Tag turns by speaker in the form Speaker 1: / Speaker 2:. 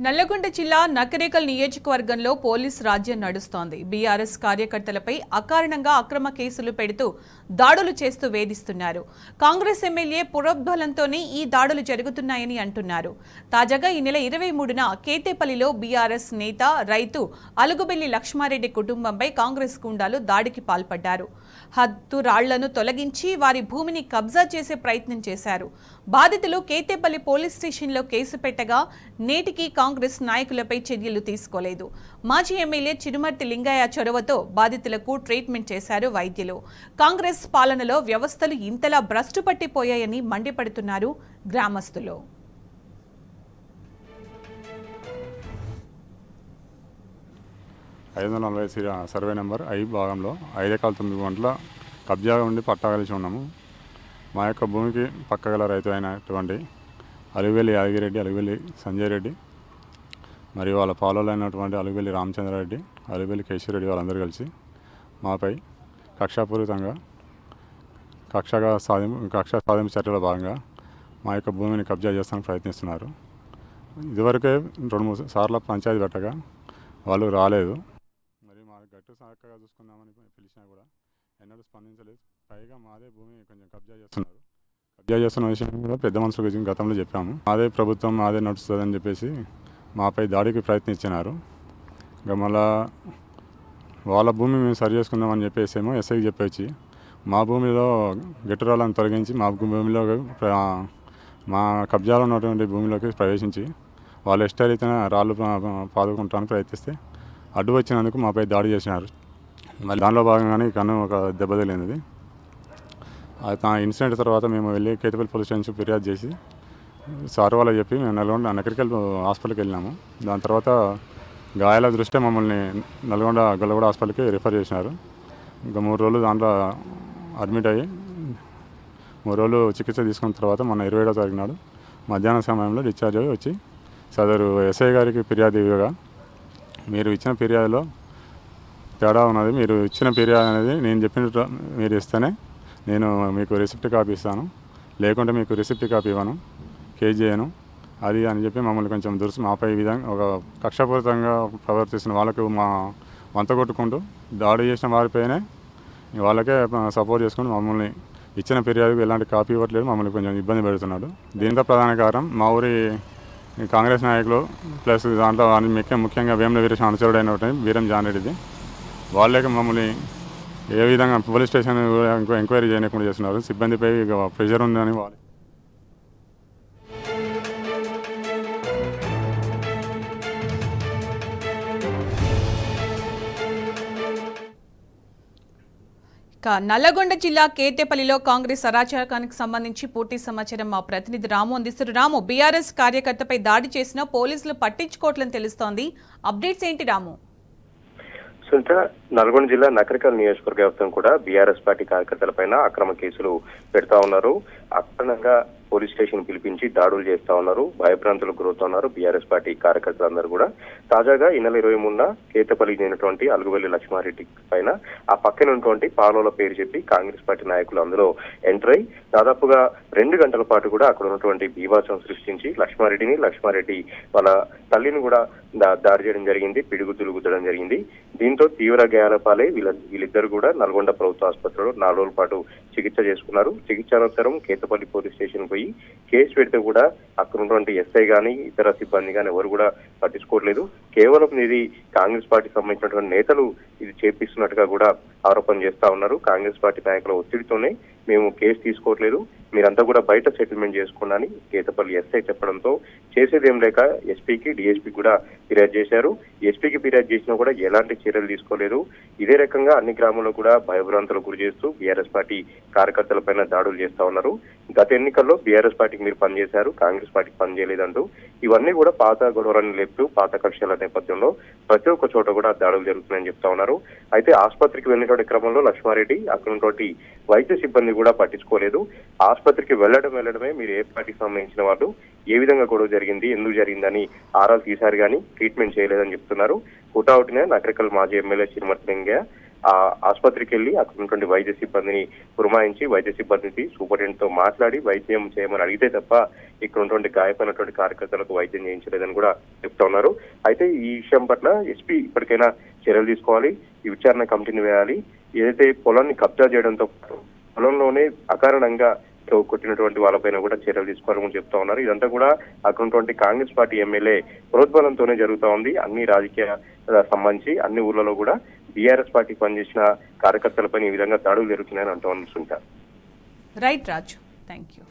Speaker 1: నల్లగొండ జిల్లా నకరేకల్ నియోజకవర్గంలో పోలీసు రాజ్యం నడుస్తోంది. బీఆర్ఎస్ కార్యకర్తలపై అకారణంగా అక్రమ కేసులు పెడుతూ దాడులు చేస్తూ వేధిస్తున్నారు. కాంగ్రెస్ ఎమ్మెల్యే పురోద్బలంతోనే ఈ దాడులు జరుగుతున్నాయని అంటున్నారు. తాజాగా ఈ నెల 23న కేతేపల్లిలో బీఆర్ఎస్ నేత రైతు అలుగుబెల్లి లక్ష్మారెడ్డి కుటుంబంపై కాంగ్రెస్ గుండాలు దాడికి పాల్పడ్డారు. హద్దు రాళ్లను తొలగించి వారి భూమిని కబ్జా చేసే ప్రయత్నం చేశారు. బాధితులు కేతేపల్లి పోలీస్ స్టేషన్లో కేసు పెట్టగా నేటికి కాంగ్రెస్ నాయకులపై చర్యలు తీసుకోలేదు. మాజీ ఎమ్మెల్యే చిరుమర్తి లింగయ్య చొరవతో బాధితులకు ట్రీట్మెంట్ చేశారు వైద్యులు. కాంగ్రెస్ పాలనలో వ్యవస్థలు ఇంతలా భ్రష్టు పట్టిపోయాయని మండిపడుతున్నారు గ్రామస్తులు.
Speaker 2: సర్వే నెంబర్ 5 భాగంలో 5 ఎకరాల 9 గంటల కబ్జా ఉండి పట్టా కలిసి ఉన్నాము. మా యొక్క భూమికి పక్కగల రైతు అయినటువంటి అలుగుబెల్లి యాదగిరెడ్డి, అలుగుబెల్లి సంజయ్ రెడ్డి మరియు వాళ్ళ పాలలో అయినటువంటి అలుగుబెల్లి రామచంద్రారెడ్డి, అలుగుబెల్లి కేశవరెడ్డి వాళ్ళందరూ కలిసి మాపై కక్షాపూరితంగా కక్ష సాధింపు చర్యలో భాగంగా మా యొక్క భూమిని కబ్జా చేస్తానికి ప్రయత్నిస్తున్నారు. ఇదివరకే 2-3 సార్లు పంచాయతీ పెట్టగా వాళ్ళు రాలేదు. మరి మా గట్టు చక్కగా చూసుకుందామని పిలిచినా కూడా ఎన్నడూ స్పందించలేదు. పైగా మాదే భూమి కొంచెం కబ్జా చేస్తున్న విషయం కూడా పెద్ద మనుషులకు గతంలో చెప్పాము. మాదే ప్రభుత్వం మాదే నడుస్తుందని చెప్పేసి మాపై దాడికి ప్రయత్నించినారు. ఇంకా మళ్ళా వాళ్ళ భూమి మేము సరి చేసుకుందామని చెప్పేసేమో ఎస్ఐకి చెప్పేసి మా భూమిలో గట్టురాలను తొలగించి మా భూమిలో మా కబ్జాలో ఉన్నటువంటి భూమిలోకి ప్రవేశించి వాళ్ళు ఇష్టరీతిన రాళ్ళు పాదుకుంటానికి ప్రయత్నిస్తే అడ్డు వచ్చినందుకు మాపై దాడి చేసినారు. మళ్ళీ దానిలో భాగంగానే కన్ను ఒక దెబ్బ తగిలినది. ఆ ఇన్సిడెంట్ తర్వాత మేము వెళ్ళి కేతపల్లి పోలీస్ స్టేషన్ ఫిర్యాదు చేసి సార్ వాళ్ళకి చెప్పి మేము నల్గొండ నకరికల్ హాస్పిటల్కి వెళ్ళినాము. దాని తర్వాత గాయాల దృష్ట్యా మమ్మల్ని నల్గొండ గొల్లగూడ హాస్పిటల్కి రిఫర్ చేసినారు. ఇంకా 3 రోజులు దాంట్లో అడ్మిట్ అయ్యి 3 రోజులు చికిత్స తీసుకున్న తర్వాత మొన్న 27వ తారీఖు నాడు మధ్యాహ్నం సమయంలో డిశ్చార్జ్ అయ్యి వచ్చి సదరు ఎస్ఐ గారికి ఫిర్యాదు ఇవ్వగా, మీరు ఇచ్చిన ఫిర్యాదులో తేడా ఉన్నది, మీరు ఇచ్చిన ఫిర్యాదు అనేది నేను చెప్పినట్టు మీరు ఇస్తేనే నేను మీకు రిసిప్ట్ కాపీ ఇస్తాను, లేకుంటే మీకు రిసిప్ట్ కాపీ ఇవ్వను, కేసు చేయను అది అని చెప్పి మమ్మల్ని కొంచెం మాపై విధంగా ఒక కక్షపూరితంగా ప్రవర్తిస్తున్న వాళ్ళకు మా వంత కొట్టుకుంటూ దాడి చేసిన వారిపైనే వాళ్ళకే సపోర్ట్ చేసుకుంటూ మమ్మల్ని ఇచ్చిన ఫిర్యాదుకు ఎలాంటి కాపీ ఇవ్వట్లేదు, మమ్మల్ని కొంచెం ఇబ్బంది పెడుతున్నాడు. దీంతో ప్రధాన కారణం మా ఊరి కాంగ్రెస్ నాయకులు ప్లస్ దాంట్లో ముఖ్యంగా వేముల వీరేశం అనుచరుడైనటువంటి వీరం జానరెడ్డిది. వాళ్ళకి మమ్మల్ని ఏ విధంగా పోలీస్ స్టేషన్ ఎంక్వైరీ చేయకుండా చేస్తున్నారు. సిబ్బందిపై ప్రెషర్ ఉందని వాళ్ళు
Speaker 1: నల్లగొండ జిల్లా కేతేపల్లిలో కాంగ్రెస్ అరాచకానికి సంబంధించి పూర్తి సమాచారం మా ప్రతినిధి రాము అందిస్తారు. రాము, బీఆర్ఎస్ కార్యకర్తపై దాడి చేసిన పోలీసులు పట్టించుకోవట్లని తెలుస్తోంది. అప్డేట్స్ ఏంటి రాము?
Speaker 3: సునీత, నల్గొండ జిల్లా నకరికల్ నియోజకవర్గ వ్యాప్తంగా కూడా బీఆర్ఎస్ పార్టీ కార్యకర్తలపైన అక్రమ కేసులు పెడతా ఉన్నారు. అక్రమంగా పోలీస్ స్టేషన్ పిలిపించి దాడులు చేస్తా ఉన్నారు. భయభ్రాంతులకు గురవుతున్నారు బీఆర్ఎస్ పార్టీ కార్యకర్తలందరూ కూడా. తాజాగా ఈ నెల 23న కేతపల్లికి చెందినటువంటి అలుగుబెల్లి లక్ష్మారెడ్డి పైన ఆ పక్కన ఉన్నటువంటి పాలోల పేరు చెప్పి కాంగ్రెస్ పార్టీ నాయకులు అందులో ఎంటర్ అయి దాదాపుగా 2 గంటల పాటు కూడా అక్కడ ఉన్నటువంటి బీభత్సం సృష్టించి లక్ష్మారెడ్డి వాళ్ళ తల్లిని కూడా దాడి చేయడం జరిగింది, పిడుగుద్దులు గుద్దడం జరిగింది. దీంతో తీవ్ర గాయాల పాలై వీళ్ళిద్దరు కూడా నల్గొండ ప్రభుత్వ ఆసుపత్రిలో 4 రోజుల పాటు చికిత్స చేసుకున్నారు. చికిత్స అనంతరం కేతపల్లి పోలీస్ స్టేషన్ పోయి కేసు పెడితే కూడా అక్కడ ఉన్నటువంటి ఎస్ఐ గానీ ఇతర సిబ్బంది కానీ ఎవరు కూడా పట్టించుకోవట్లేదు. కేవలం ఇది కాంగ్రెస్ పార్టీకి సంబంధించినటువంటి నేతలు ఇది చేపిస్తున్నట్టుగా కూడా ఆరోపణ చేస్తా ఉన్నారు. కాంగ్రెస్ పార్టీ నాయకుల ఒత్తిడితోనే మేము కేసు తీసుకోవట్లేదు, మీరంతా కూడా బయట సెటిల్మెంట్ చేసుకోండి కేతపల్లి ఎస్ఐ చెప్పడంతో చేసేదేం లేక ఎస్పీకి డిఎస్పీ కూడా ఫిర్యాదు చేశారు. ఎస్పీకి ఫిర్యాదు చేసినా కూడా ఎలాంటి చర్యలు తీసుకోలేదు. ఇదే రకంగా అన్ని గ్రామాల్లో కూడా భయభ్రాంతులకు గురి చేస్తూ బీఆర్ఎస్ పార్టీ కార్యకర్తలపైన దాడులు చేస్తా ఉన్నారు. గత ఎన్నికల్లో బీఆర్ఎస్ పార్టీకి మీరు పనిచేశారు, కాంగ్రెస్ పార్టీకి పనిచేయలేదంటూ ఇవన్నీ కూడా పాత గొడవలను లేపుతూ పాత కక్షల నేపథ్యంలో ప్రతి ఒక్క చోట కూడా దాడులు జరుగుతున్నాయని చెప్తా ఉన్నారు. అయితే ఆసుపత్రికి వెళ్ళినటువంటి క్రమంలో లక్ష్మారెడ్డి అక్కడ ఉన్నటువంటి వైద్య సిబ్బంది కూడా పట్టించుకోలేదు. ఆసుపత్రికి వెళ్ళడమే మీరు ఏ పార్టీకి సంబంధించిన వాళ్ళు, ఏ విధంగా గొడవ జరిగింది, ఎందుకు జరిగిందని ఆరాలు తీశారు కానీ ట్రీట్మెంట్ చేయలేదని చెప్తున్నారు. హుటాహుటినే నకరికల్ మాజీ ఎమ్మెల్యే చిరుమర్తి లింగయ్య ఆ ఆసుపత్రికి వెళ్లి అక్కడ ఉన్నటువంటి వైద్య సిబ్బందిని పురమాయించి వైద్య సిబ్బంది సూపరింటెండెంట్ తో మాట్లాడి వైద్యం చేయమని అడిగితే తప్ప ఇక్కడ ఉన్నటువంటి గాయపడినటువంటి కార్యకర్తలకు వైద్యం చేయించలేదని కూడా చెప్తా ఉన్నారు. అయితే ఈ విషయం పట్ల ఎస్పీ ఇప్పటికైనా చర్యలు తీసుకోవాలి, ఈ విచారణ కమిటీని వేయాలి. ఏదైతే పొలాన్ని కబ్జా చేయడంతో పాటు పొలంలోనే అకారణంగా కొట్టినటువంటి వాళ్ళపైన కూడా చర్యలు తీసుకోవాలని చెప్తా ఉన్నారు. ఇదంతా కూడా అక్కడ ఉన్నటువంటి కాంగ్రెస్ పార్టీ ఎమ్మెల్యే ప్రోద్బలంతోనే జరుగుతా ఉంది. అన్ని రాజకీయ సంబంధించి అన్ని ఊర్లలో కూడా బీఆర్ఎస్ పార్టీకి పనిచేసిన కార్యకర్తలపైన ఈ విధంగా దాడులు జరుగుతున్నాయని అంటూ ఉంటారు.
Speaker 1: Right Raju, thank you.